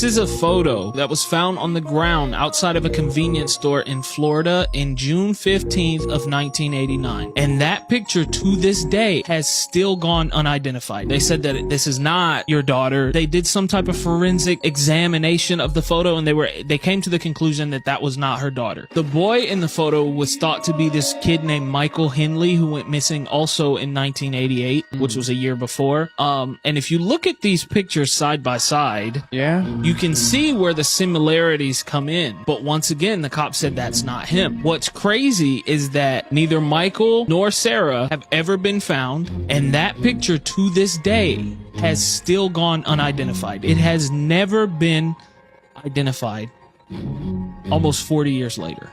This is a photo that was found on the ground outside of a convenience store in Florida in June 15th of 1989. And that picture to this day has still gone unidentified. They said that this is not your daughter. They did some type of forensic examination of the photo and they came to the conclusion that that was not her daughter. The boy in the photo was thought to be this kid named Michael Henley who went missing also in 1988, which was a year before. And if you look at these pictures side by side, you can see where the similarities come in. But once again, the cop said that's not him. What's crazy is that neither Michael nor Sarah have ever been found, and that picture to this day has still gone unidentified. It has never been identified almost 40 years later.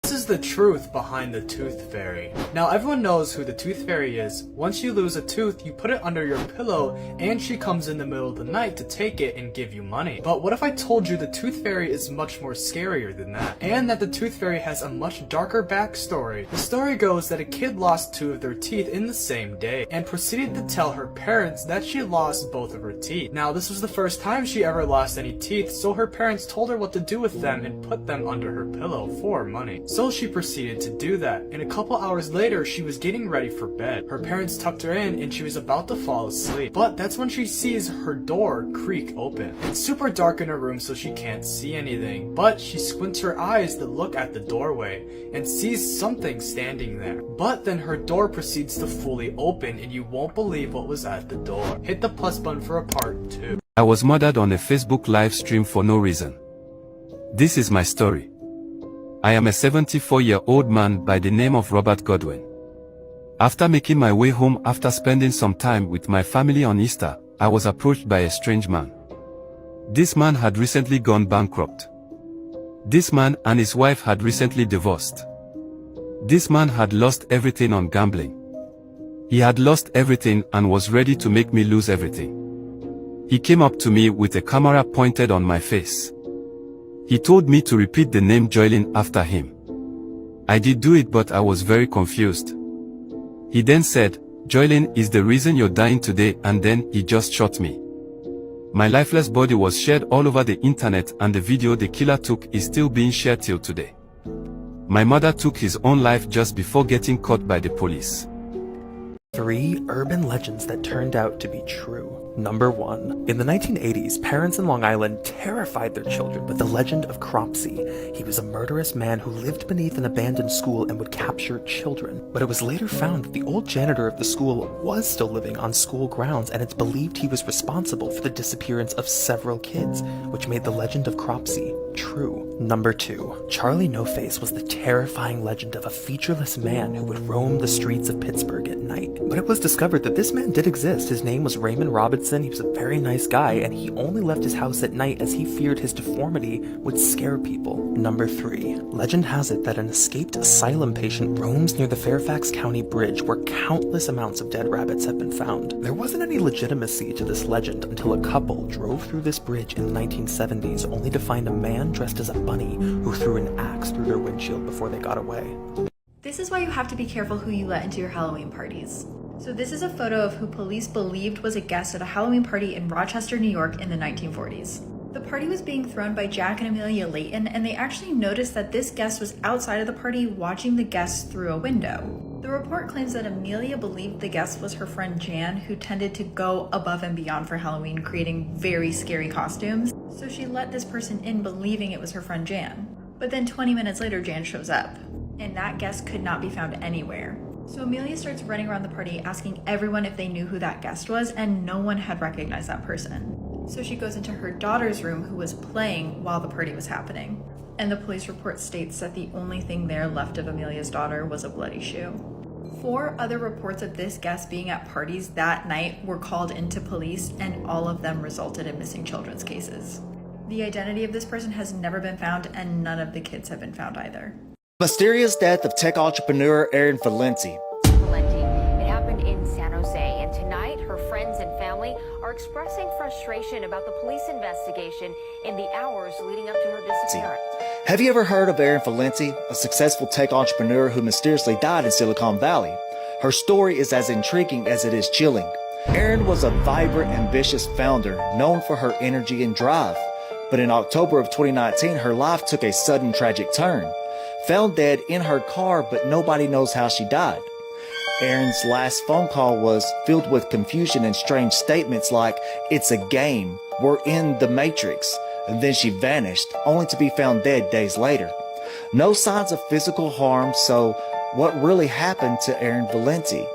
This is the truth behind the tooth fairy. Now everyone knows who the tooth fairy is. Once you lose a tooth, you put it under your pillow and she comes in the middle of the night to take it and give you money. But what if I told you the tooth fairy is much more scarier than that? And that the tooth fairy has a much darker backstory. The story goes that a kid lost 2 of their teeth in the same day and proceeded to tell her parents that she lost both of her teeth. Now this was the first time she ever lost any teeth, so her parents told her what to do with them and put them under her pillow for money. So she proceeded to do that, and a couple hours later she was getting ready for bed. Her parents tucked her in and she was about to fall asleep, but that's when she sees her door creak open. It's super dark in her room so she can't see anything, but she squints her eyes to look at the doorway and sees something standing there. But then her door proceeds to fully open and you won't believe what was at the door. Hit the plus button for a part 2. I was murdered on a Facebook live stream for no reason. This is my story. I am a 74-year-old man by the name of Robert Godwin. After making my way home after spending some time with my family on Easter, I was approached by a strange man. This man had recently gone bankrupt. This man and his wife had recently divorced. This man had lost everything on gambling. He had lost everything and was ready to make me lose everything. He came up to me with a camera pointed on my face. He told me to repeat the name Joylyn after him. I did do it, but I was very confused. He then said, "Joylyn is the reason you're dying today," and then he just shot me. My lifeless body was shared all over the internet and the video the killer took is still being shared till today. My mother took his own life just before getting caught by the police. 3 urban legends that turned out to be true. Number 1. In the 1980s, parents in Long Island terrified their children with the legend of Cropsey. He was a murderous man who lived beneath an abandoned school and would capture children. But it was later found that the old janitor of the school was still living on school grounds, and it's believed he was responsible for the disappearance of several kids, which made the legend of Cropsey true. Number 2. Charlie No Face was the terrifying legend of a featureless man who would roam the streets of Pittsburgh at night. But it was discovered that this man did exist. His name was Raymond Robinson. He was a very nice guy, and he only left his house at night as he feared his deformity would scare people. Number 3. Legend has it that an escaped asylum patient roams near the Fairfax County Bridge, where countless amounts of dead rabbits have been found. There wasn't any legitimacy to this legend until a couple drove through this bridge in the 1970s, only to find a man dressed as a bunny who threw an axe through their windshield before they got away. This is why you have to be careful who you let into your Halloween parties. So this is a photo of who police believed was a guest at a Halloween party in Rochester, New York in the 1940s. The party was being thrown by Jack and Amelia Layton, and they actually noticed that this guest was outside of the party watching the guests through a window. The report claims that Amelia believed the guest was her friend Jan, who tended to go above and beyond for Halloween, creating very scary costumes. So she let this person in believing it was her friend Jan. But then 20 minutes later, Jan shows up, and that guest could not be found anywhere. So Amelia starts running around the party asking everyone if they knew who that guest was, and no one had recognized that person. So she goes into her daughter's room, who was playing while the party was happening. And the police report states that the only thing there left of Amelia's daughter was a bloody shoe. 4 other reports of this guest being at parties that night were called into police, and all of them resulted in missing children's cases. The identity of this person has never been found, and none of the kids have been found either. Mysterious death of tech entrepreneur Aaron Valenti. It happened in San Jose, and tonight her friends and family are expressing frustration about the police investigation in the hours leading up to her disappearance. Have you ever heard of Aaron Valenti, a successful tech entrepreneur who mysteriously died in Silicon Valley? Her story is as intriguing as it is chilling. Erin was a vibrant, ambitious founder known for her energy and drive. But in October of 2019, her life took a sudden tragic turn. Found dead in her car, but nobody knows how she died. Erin's last phone call was filled with confusion and strange statements like, "It's a game, we're in the Matrix." And then she vanished, only to be found dead days later. No signs of physical harm, so what really happened to Erin Valenti?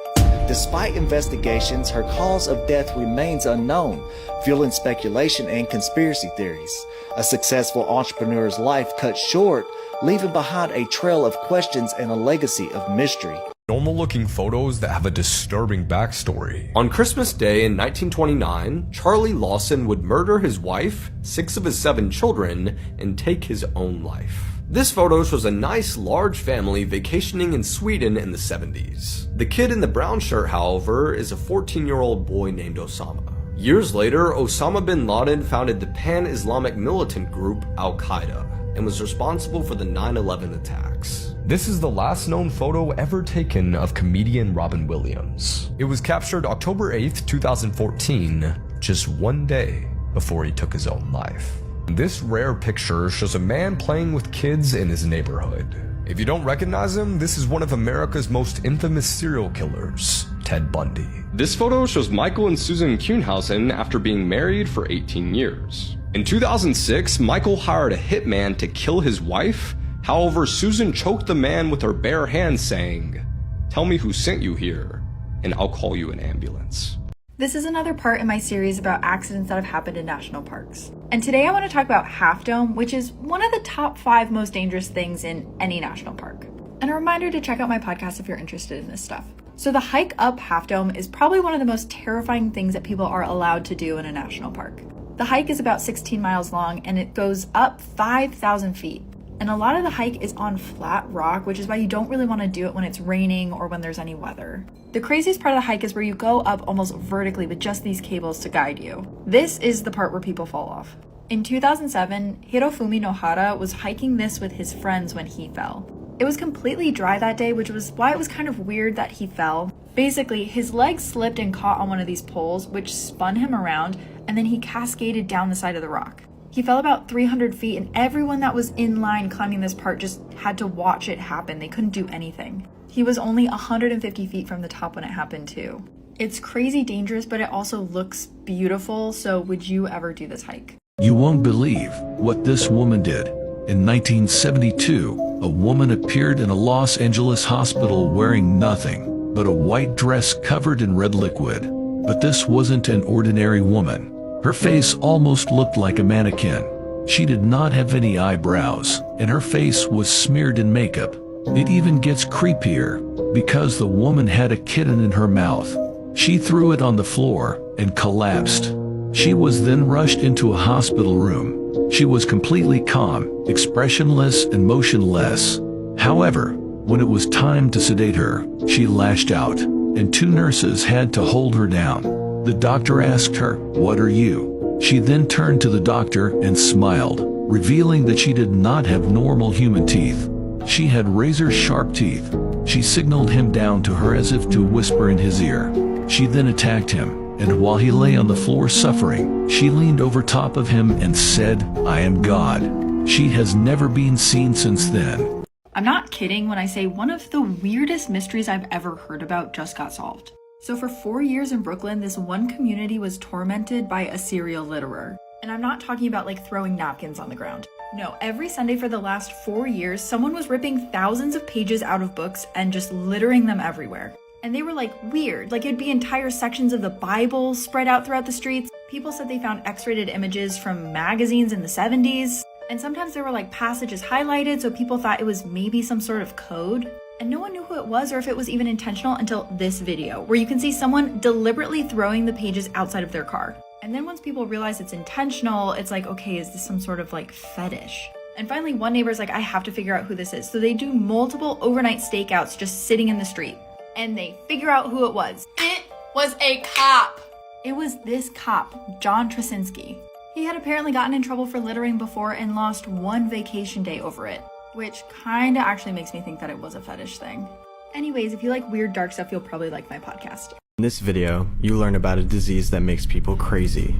Despite investigations, her cause of death remains unknown, fueling speculation and conspiracy theories. A successful entrepreneur's life cut short, leaving behind a trail of questions and a legacy of mystery. Normal looking photos that have a disturbing backstory. On Christmas Day in 1929, Charlie Lawson would murder his wife, 6 of his 7 children, and take his own life. This photo shows a nice large family vacationing in Sweden in the 70s. The kid in the brown shirt, however, is a 14-year-old boy named Osama. Years later, Osama bin Laden founded the pan-Islamic militant group Al-Qaeda and was responsible for the 9/11 attacks. This is the last known photo ever taken of comedian Robin Williams. It was captured October 8th, 2014, just one day before he took his own life. This rare picture shows a man playing with kids in his neighborhood. If you don't recognize him, this is one of America's most infamous serial killers, Ted Bundy. This photo shows Michael and Susan Kuhnhausen after being married for 18 years. In 2006, Michael hired a hitman to kill his wife. However, Susan choked the man with her bare hands, saying, "Tell me who sent you here, and I'll call you an ambulance." This is another part in my series about accidents that have happened in national parks. And today I want to talk about Half Dome, which is one of the top 5 most dangerous things in any national park. And a reminder to check out my podcast if you're interested in this stuff. So the hike up Half Dome is probably one of the most terrifying things that people are allowed to do in a national park. The hike is about 16 miles long and it goes up 5,000 feet. And a lot of the hike is on flat rock, which is why you don't really want to do it when it's raining or when there's any weather. The craziest part of the hike is where you go up almost vertically with just these cables to guide you. This is the part where people fall off. In 2007, Hirofumi Nohara was hiking this with his friends when he fell. It was completely dry that day, which was why it was kind of weird that he fell. Basically, his leg slipped and caught on one of these poles, which spun him around, and then he cascaded down the side of the rock. He fell about 300 feet, and everyone that was in line climbing this part just had to watch it happen. They couldn't do anything. He was only 150 feet from the top when it happened too. It's crazy dangerous, but it also looks beautiful, so would you ever do this hike? You won't believe what this woman did. In 1972, a woman appeared in a Los Angeles hospital wearing nothing but a white dress covered in red liquid. But this wasn't an ordinary woman. Her face almost looked like a mannequin. She did not have any eyebrows, and her face was smeared in makeup. It even gets creepier, because the woman had a kitten in her mouth. She threw it on the floor and collapsed. She was then rushed into a hospital room. She was completely calm, expressionless, and motionless. However, when it was time to sedate her, she lashed out, and 2 nurses had to hold her down. The doctor asked her, "What are you?" She then turned to the doctor and smiled, revealing that she did not have normal human teeth. She had razor-sharp teeth. She signaled him down to her as if to whisper in his ear. She then attacked him, and while he lay on the floor suffering, she leaned over top of him and said, "I am God." She has never been seen since then. I'm not kidding when I say one of the weirdest mysteries I've ever heard about just got solved. So for 4 years in Brooklyn, this one community was tormented by a serial litterer. And I'm not talking about like throwing napkins on the ground. No, every Sunday for the last 4 years, someone was ripping thousands of pages out of books and just littering them everywhere. And they were like weird, like it'd be entire sections of the Bible spread out throughout the streets. People said they found X-rated images from magazines in the 70s. And sometimes there were like passages highlighted, so people thought it was maybe some sort of code. And no one knew who it was or if it was even intentional until this video, where you can see someone deliberately throwing the pages outside of their car. And then once people realize it's intentional, it's like, okay, is this some sort of like fetish? And finally, one neighbor's like, I have to figure out who this is. So they do multiple overnight stakeouts just sitting in the street. And they figure out who it was. It was a cop. It was this cop, John Trasinski. He had apparently gotten in trouble for littering before and lost 1 vacation day over it, which kinda actually makes me think that it was a fetish thing. Anyways, if you like weird dark stuff, you'll probably like my podcast. In this video, you learn about a disease that makes people crazy.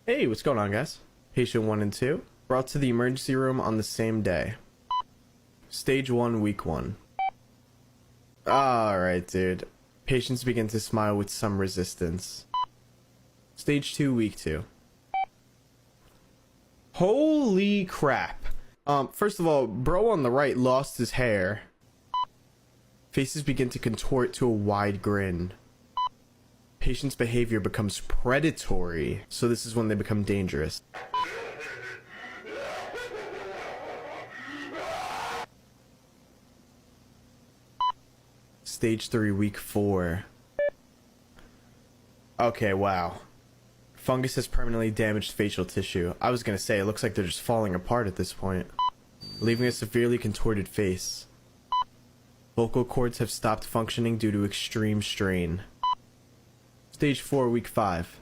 Hey, what's going on, guys? Patient 1 and 2 brought to the emergency room on the same day. Stage 1, week 1. Alright, dude. Patients begin to smile with some resistance. Stage 2, week 2. Holy crap. First of all, bro on the right lost his hair. Faces begin to contort to a wide grin. Patient's behavior becomes predatory, so this is when they become dangerous. Stage 3, week 4. Okay, wow. Fungus has permanently damaged facial tissue. I was gonna say, it looks like they're just falling apart at this point, leaving a severely contorted face. Vocal cords have stopped functioning due to extreme strain. Stage 4, week 5.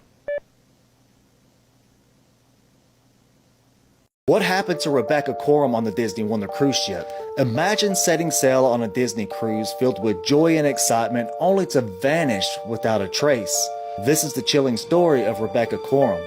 What happened to Rebecca Corum on the Disney Wonder cruise ship? Imagine setting sail on a Disney cruise filled with joy and excitement only to vanish without a trace. This is the chilling story of Rebecca Corum.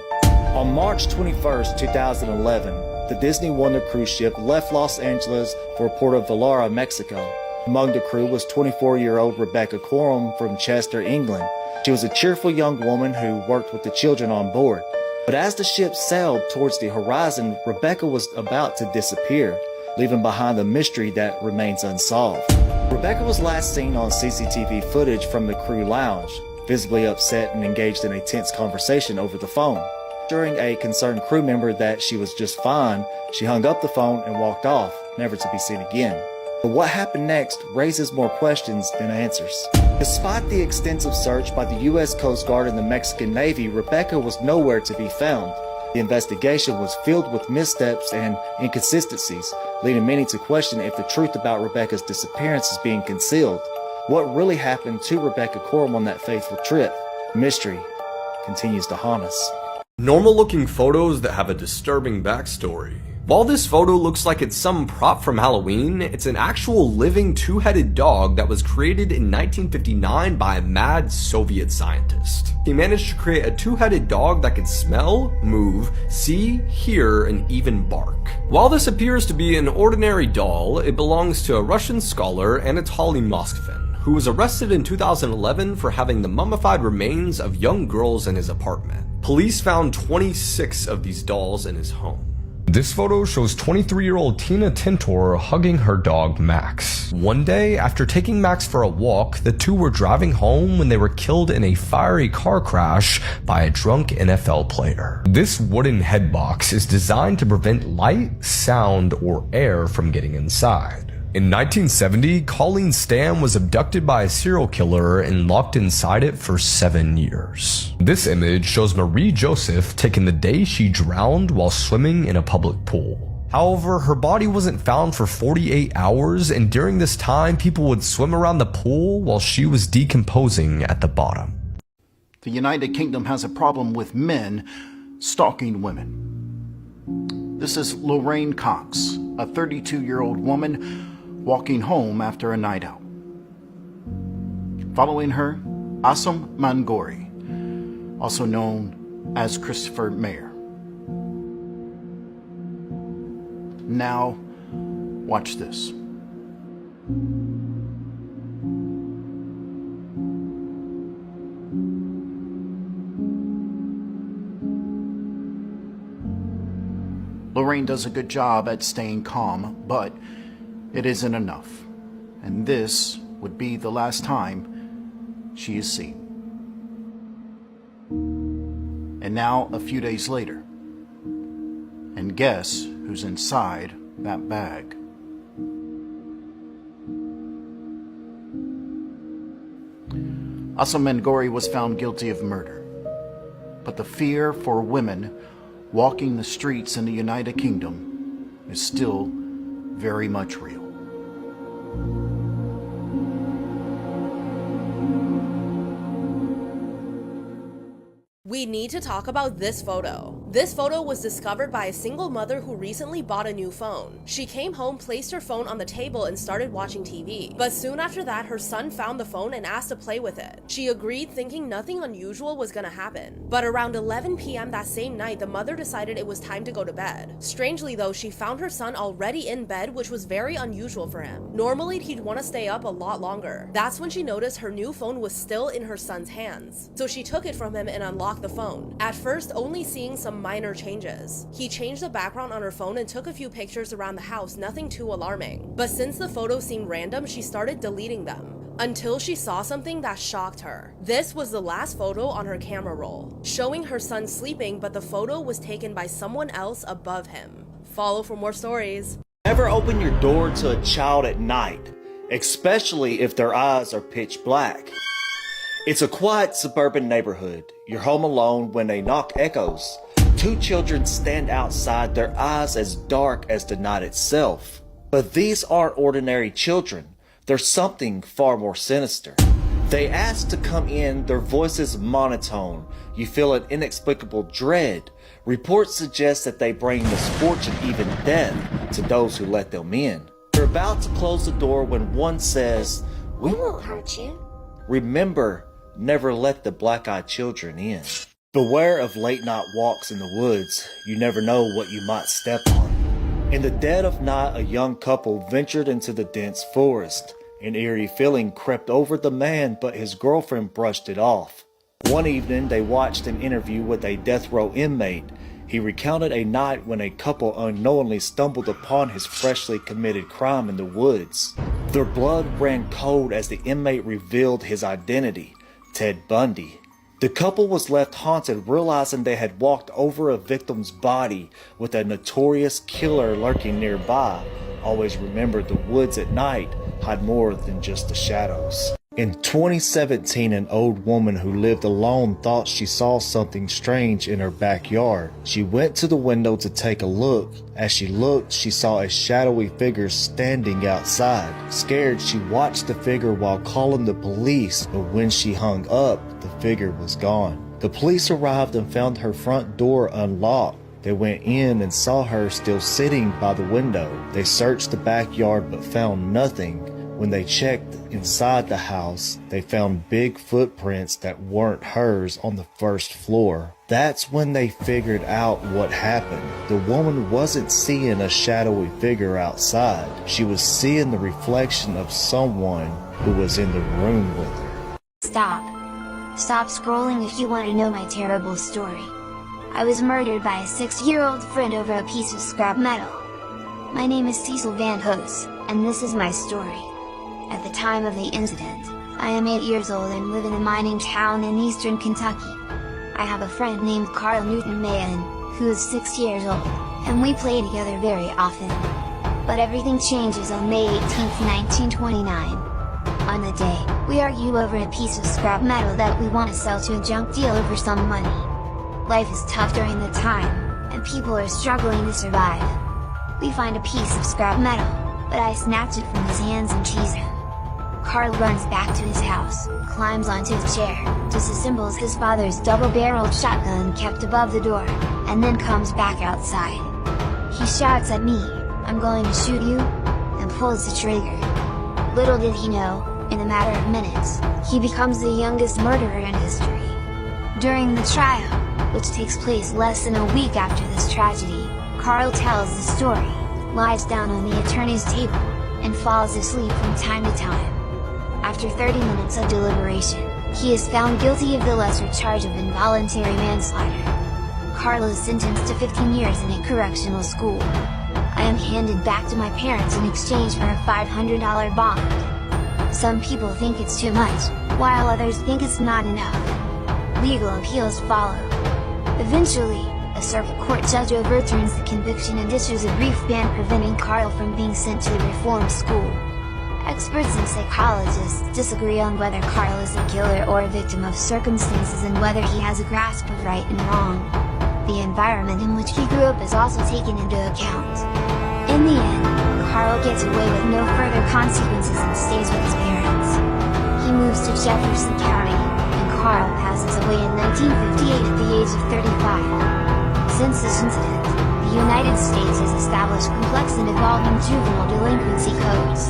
On March 21st, 2011, the Disney Wonder cruise ship left Los Angeles for Puerto Vallarta, Mexico. Among the crew was 24-year-old Rebecca Corum from Chester, England. She was a cheerful young woman who worked with the children on board. But as the ship sailed towards the horizon, Rebecca was about to disappear, leaving behind a mystery that remains unsolved. Rebecca was last seen on CCTV footage from the crew lounge, visibly upset and engaged in a tense conversation over the phone. Assuring a concerned crew member that she was just fine, she hung up the phone and walked off, never to be seen again. But what happened next raises more questions than answers. Despite the extensive search by the U.S. Coast Guard and the Mexican Navy, Rebecca was nowhere to be found. The investigation was filled with missteps and inconsistencies, leading many to question if the truth about Rebecca's disappearance is being concealed. What really happened to Rebecca Corum on that fateful trip? Mystery continues to haunt us. Normal looking photos that have a disturbing backstory. While this photo looks like it's some prop from Halloween, it's an actual living two-headed dog that was created in 1959 by a mad Soviet scientist. He managed to create a two-headed dog that could smell, move, see, hear, and even bark. While this appears to be an ordinary doll, it belongs to a Russian scholar, Anatoly Moskvin, who was arrested in 2011 for having the mummified remains of young girls in his apartment. Police found 26 of these dolls in his home. This photo shows 23-year-old Tina Tintor hugging her dog Max. One day, after taking Max for a walk, the two were driving home when they were killed in a fiery car crash by a drunk NFL player. This wooden head box is designed to prevent light, sound, or air from getting inside. In 1970, Colleen Stam was abducted by a serial killer and locked inside it for 7 years. This image shows Marie Joseph taken the day she drowned while swimming in a public pool. However, her body wasn't found for 48 hours, and during this time, people would swim around the pool while she was decomposing at the bottom. The United Kingdom has a problem with men stalking women. This is Lorraine Cox, a 32-year-old woman walking home after a night out. Following her, Asam Mangori, also known as Christopher Mayer. Now, watch this. Lorraine does a good job at staying calm, but it isn't enough, and this would be the last time she is seen. And now, a few days later, and guess who's inside that bag? Asam Mangori was found guilty of murder, but the fear for women walking the streets in the United Kingdom is still very much real. We need to talk about this photo. This photo was discovered by a single mother who recently bought a new phone. She came home, placed her phone on the table, and started watching TV. But soon after that, her son found the phone and asked to play with it. She agreed, thinking nothing unusual was gonna happen. But around 11 p.m. that same night, the mother decided it was time to go to bed. Strangely though, she found her son already in bed, which was very unusual for him. Normally, he'd want to stay up a lot longer. That's when she noticed her new phone was still in her son's hands. So she took it from him and unlocked the phone, at first only seeing some minor changes. He changed the background on her phone and took a few pictures around the house, nothing too alarming. But since the photos seemed random, she started deleting them, until she saw something that shocked her. This was the last photo on her camera roll, showing her son sleeping, but the photo was taken by someone else above him. Follow for more stories. Never open your door to a child at night, especially if their eyes are pitch black. It's a quiet suburban neighborhood. You're home alone when a knock echoes. Two children stand outside, their eyes as dark as the night itself. But these aren't ordinary children. There's something far more sinister. They ask to come in, their voices monotone. You feel an inexplicable dread. Reports suggest that they bring misfortune, even death, to those who let them in. You're about to close the door when one says, "We won't hurt you." Remember, never let the black-eyed children in. Beware of late-night walks in the woods. You never know what you might step on. In the dead of night, a young couple ventured into the dense forest. An eerie feeling crept over the man, but his girlfriend brushed it off. One evening, they watched an interview with a death row inmate. He recounted a night when a couple unknowingly stumbled upon his freshly committed crime in the woods. Their blood ran cold as the inmate revealed his identity: Ted Bundy. The couple was left haunted, realizing they had walked over a victim's body with a notorious killer lurking nearby. Always remember, the woods at night hide more than just the shadows. In 2017, an old woman who lived alone thought she saw something strange in her backyard. She went to the window to take a look. As she looked, she saw a shadowy figure standing outside. Scared, she watched the figure while calling the police, but when she hung up, the figure was gone. The police arrived and found her front door unlocked. They went in and saw her still sitting by the window. They searched the backyard but found nothing. When they checked inside the house, they found big footprints that weren't hers on the first floor. That's when they figured out what happened. The woman wasn't seeing a shadowy figure outside. She was seeing the reflection of someone who was in the room with her. Stop. Stop scrolling if you want to know my terrible story. I was murdered by a 6-year-old friend over a piece of scrap metal. My name is Cecil Van Hoos, and this is my story. At the time of the incident, I am 8 years old and live in a mining town in eastern Kentucky. I have a friend named Carl Newton Mahan, who is 6 years old, and we play together very often. But everything changes on May 18th, 1929. On the day, we argue over a piece of scrap metal that we want to sell to a junk dealer for some money. Life is tough during the time, and people are struggling to survive. We find a piece of scrap metal, but I snatch it from his hands and tease him. Carl runs back to his house, climbs onto a chair, disassembles his father's double-barreled shotgun kept above the door, and then comes back outside. He shouts at me, "I'm going to shoot you," and pulls the trigger. Little did he know, in a matter of minutes, he becomes the youngest murderer in history. During the trial, which takes place less than a week after this tragedy, Carl tells the story, lies down on the attorney's table, and falls asleep from time to time. After 30 minutes of deliberation, he is found guilty of the lesser charge of involuntary manslaughter. Carl is sentenced to 15 years in a correctional school. I am handed back to my parents in exchange for a $500 bond. Some people think it's too much, while others think it's not enough. Legal appeals follow. Eventually, a circuit court judge overturns the conviction and issues a brief ban preventing Carl from being sent to the reform school. Experts and psychologists disagree on whether Carl is a killer or a victim of circumstances and whether he has a grasp of right and wrong. The environment in which he grew up is also taken into account. In the end, Carl gets away with no further consequences and stays with his parents. He moves to Jefferson County, and Carl passes away in 1958 at the age of 35. Since this incident, the United States has established complex and evolving juvenile delinquency codes.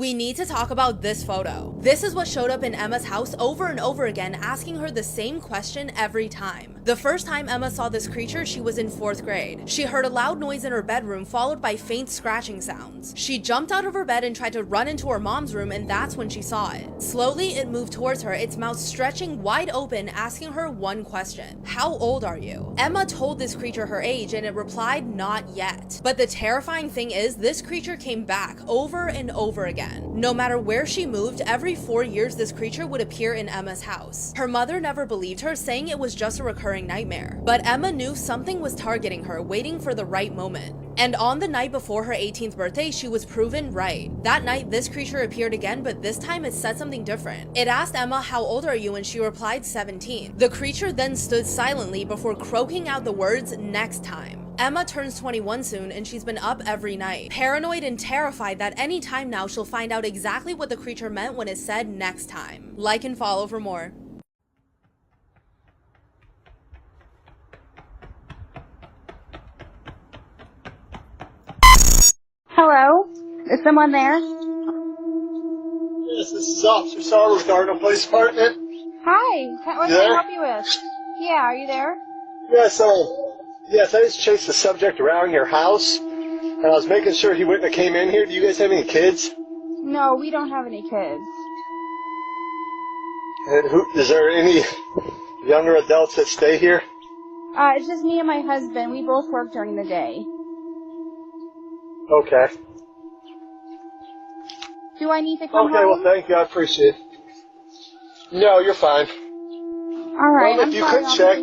We need to talk about this photo. This is what showed up in Emma's house over and over again, asking her the same question every time. The first time Emma saw this creature, she was in 4th grade. She heard a loud noise in her bedroom, followed by faint scratching sounds. She jumped out of her bed and tried to run into her mom's room, and that's when she saw it. Slowly, it moved towards her, its mouth stretching wide open, asking her one question: how old are you? Emma told this creature her age, and it replied, not yet. But the terrifying thing is, this creature came back over and over again. No matter where she moved, every 4 years this creature would appear in Emma's house. Her mother never believed her, saying it was just a recurring nightmare. But Emma knew something was targeting her, waiting for the right moment. And on the night before her 18th birthday, she was proven right. That night, this creature appeared again, but this time it said something different. It asked Emma, how old are you? And she replied 17. The creature then stood silently before croaking out the words, next time. Emma turns 21 soon, and she's been up every night, paranoid and terrified that any time now she'll find out exactly what the creature meant when it said next time. Like and follow for more. Hello? Is someone there? Yes, this is Officer Sauer with Arnold Police Department. Hi. What can I help you with? Yeah, are you there? Yes, I just chased the subject around your house, and I was making sure he wouldn't have came in here. Do you guys have any kids? No, we don't have any kids. And is there any younger adults that stay here? It's just me and my husband. We both work during the day. Okay. Do I need to come home? Okay, well, thank you. I appreciate it. No, you're fine. All right. Well, if you could check,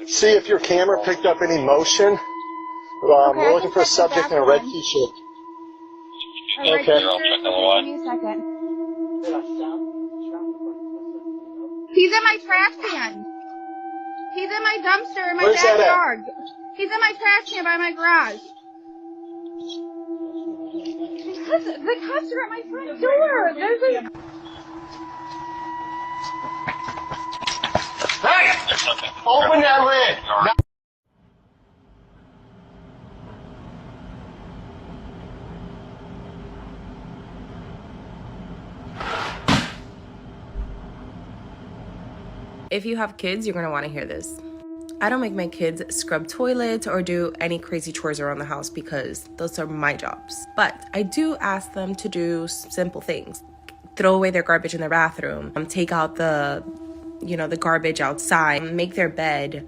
see if your camera picked up any motion. We're looking for a subject in a red t-shirt. Okay. Give me a second. He's in my trash can. He's in my dumpster in my backyard. He's in my trash can by my garage. The cops are at my front door. There's a... Hey! Open that lid! If you have kids, you're going to want to hear this. I don't make my kids scrub toilets or do any crazy chores around the house because those are my jobs. But I do ask them to do simple things. Throw away their garbage in their bathroom, take out the garbage outside, make their bed,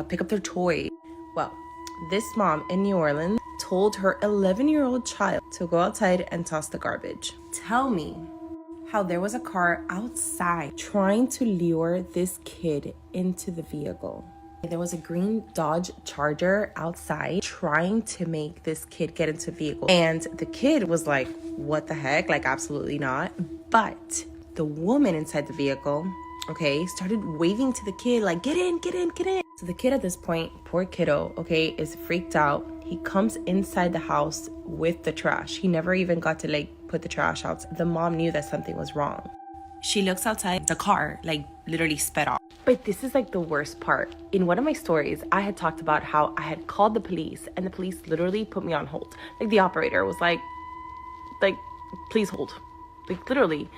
pick up their toy. Well, this mom in New Orleans told her 11-year-old child to go outside and toss the garbage. Tell me how there was a car outside trying to lure this kid into the vehicle. There was a green Dodge Charger outside trying to make this kid get into the vehicle. And the kid was like, what the heck? Like, absolutely not. But the woman inside the vehicle, started waving to the kid like, get in, get in, get in. So the kid at this point, poor kiddo, is freaked out. He comes inside the house with the trash. He never even got to put the trash out. The mom knew that something was wrong. She looks outside, the car literally sped off. But this is the worst part. In one of my stories, I had talked about how I had called the police and the police literally put me on hold. The operator was like, please hold. Literally.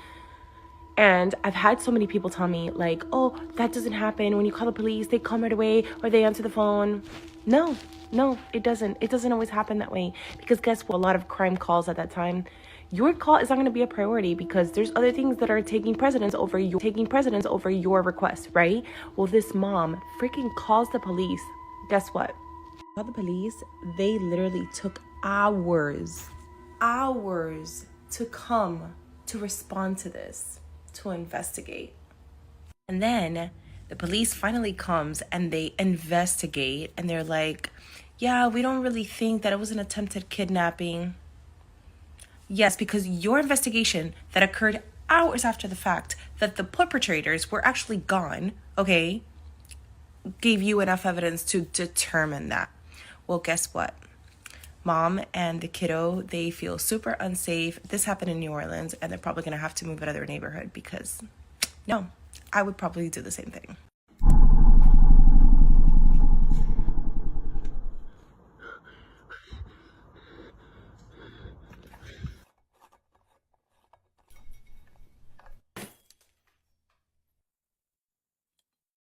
And I've had so many people tell me oh, that doesn't happen. When you call the police, they come right away or they answer the phone. No, it doesn't. It doesn't always happen that way. Because guess what? A lot of crime calls at that time, your call is not going to be a priority because there's other things that are taking precedence over your request, right? Well, this mom freaking calls the police. Guess what? Call the police. They literally took hours to come to respond to this, to investigate. And then the police finally comes and they investigate and they're like, yeah, we don't really think that it was an attempted kidnapping. Yes, because your investigation that occurred hours after the fact that the perpetrators were actually gone, gave you enough evidence to determine that. Well, guess what? mom and the kiddo, they feel super unsafe. This happened in New Orleans, and they're probably gonna have to move out of their neighborhood because, no, I would probably do the same thing.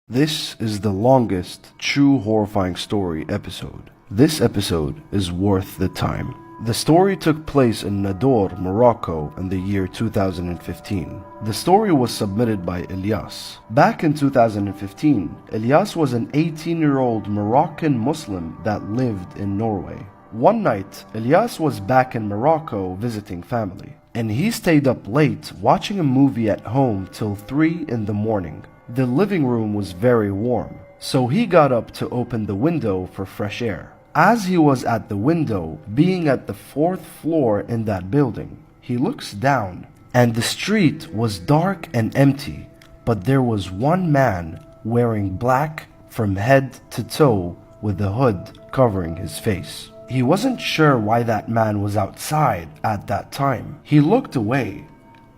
This is the longest true horrifying story episode. This episode is worth the time. The story took place in Nador, Morocco in the year 2015. The story was submitted by Ilyas. Back in 2015, Ilyas was an 18-year-old Moroccan Muslim that lived in Norway. One night, Ilyas was back in Morocco visiting family, and he stayed up late watching a movie at home till 3 in the morning. The living room was very warm, so he got up to open the window for fresh air. As he was at the window, being at the 4th floor in that building, he looks down, and the street was dark and empty, but there was one man wearing black from head to toe with a hood covering his face. He wasn't sure why that man was outside at that time. He looked away,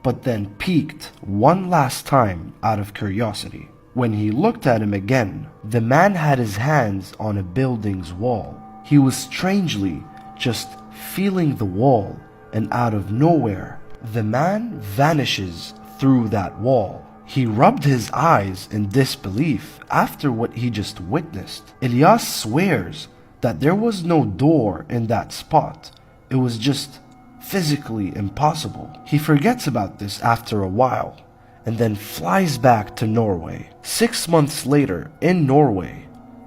but then peeked one last time out of curiosity. When he looked at him again, the man had his hands on a building's wall. He was strangely just feeling the wall, and out of nowhere, the man vanishes through that wall. He rubbed his eyes in disbelief after what he just witnessed. Ilyas swears that there was no door in that spot. It was just physically impossible. He forgets about this after a while and then flies back to Norway. 6 months later, in Norway,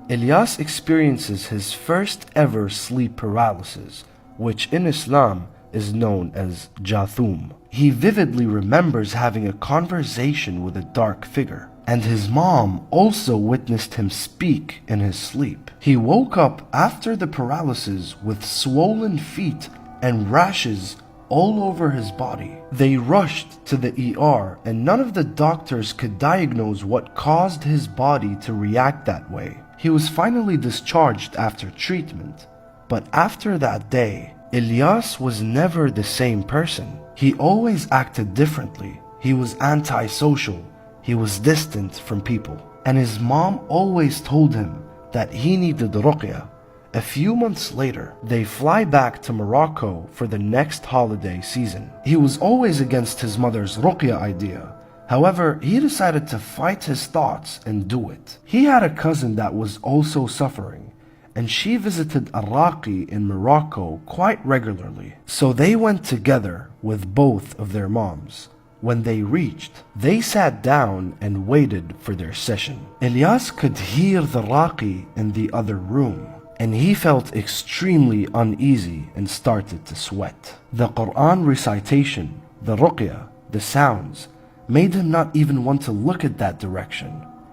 Ilyas experiences his first ever sleep paralysis, which in Islam is known as Jathum. He vividly remembers having a conversation with a dark figure, and his mom also witnessed him speak in his sleep. He woke up after the paralysis with swollen feet and rashes all over his body. They rushed to the ER, and none of the doctors could diagnose what caused his body to react that way. He was finally discharged after treatment, but after that day, Ilyas was never the same person. He always acted differently. He was antisocial. He was distant from people, and his mom always told him that he needed ruqya. A few months later, they fly back to Morocco for the next holiday season. He was always against his mother's ruqya idea. However, he decided to fight his thoughts and do it. He had a cousin that was also suffering, and she visited a raqi in Morocco quite regularly. So they went together with both of their moms. When they reached, they sat down and waited for their session. Ilyas could hear the raqi in the other room, and he felt extremely uneasy and started to sweat. The Quran recitation, the ruqya, the sounds, made him not even want to look at that direction.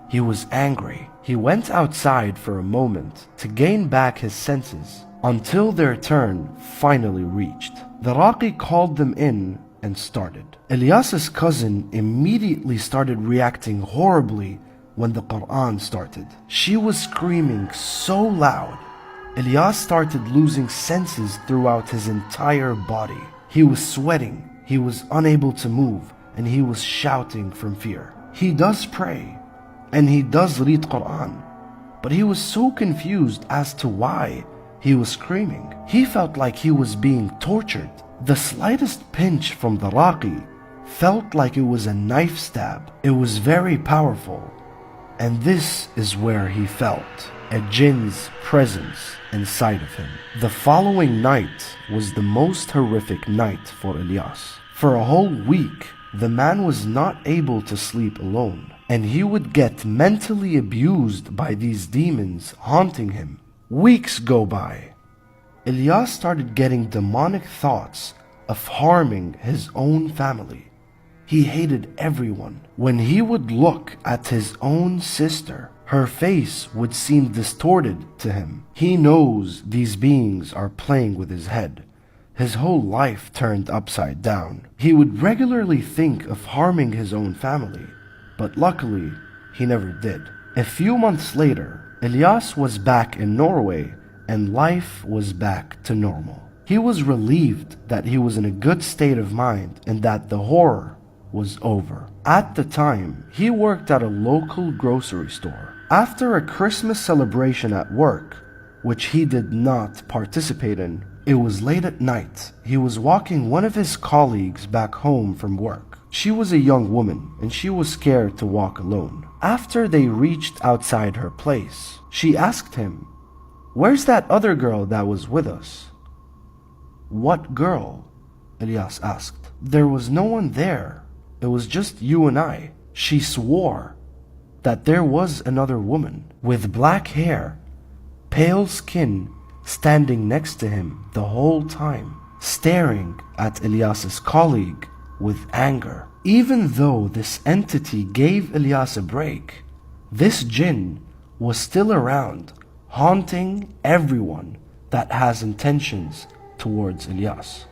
He was angry. He went outside for a moment to gain back his senses until their turn finally reached. The raqi called them in and started. Ilyas's cousin immediately started reacting horribly when the Quran started. She was screaming so loud. Ilyas started losing senses throughout his entire body. He was sweating, he was unable to move, and he was shouting from fear. He does pray, and he does read Quran, but he was so confused as to why he was screaming. He felt like he was being tortured. The slightest pinch from the raqi felt like it was a knife stab. It was very powerful, and this is where he felt a jinn's presence inside of him. The following night was the most horrific night for Ilyas. For a whole week, the man was not able to sleep alone, and he would get mentally abused by these demons haunting him. Weeks go by. Ilyas started getting demonic thoughts of harming his own family. He hated everyone. When he would look at his own sister, her face would seem distorted to him. He knows these beings are playing with his head. His whole life turned upside down. He would regularly think of harming his own family, but luckily, he never did. A few months later, Ilyas was back in Norway and life was back to normal. He was relieved that he was in a good state of mind and that the horror was over. At the time, he worked at a local grocery store. After a Christmas celebration at work, which he did not participate in, it was late at night. He was walking one of his colleagues back home from work. She was a young woman and she was scared to walk alone. After they reached outside her place, she asked him, "Where's that other girl that was with us?" "What girl?" Elias asked. "There was no one there. It was just you and I." She swore that there was another woman with black hair, pale skin, standing next to him the whole time, staring at Elias's colleague with anger. Even though this entity gave Elias a break, this jinn was still around, haunting everyone that has intentions towards Elias.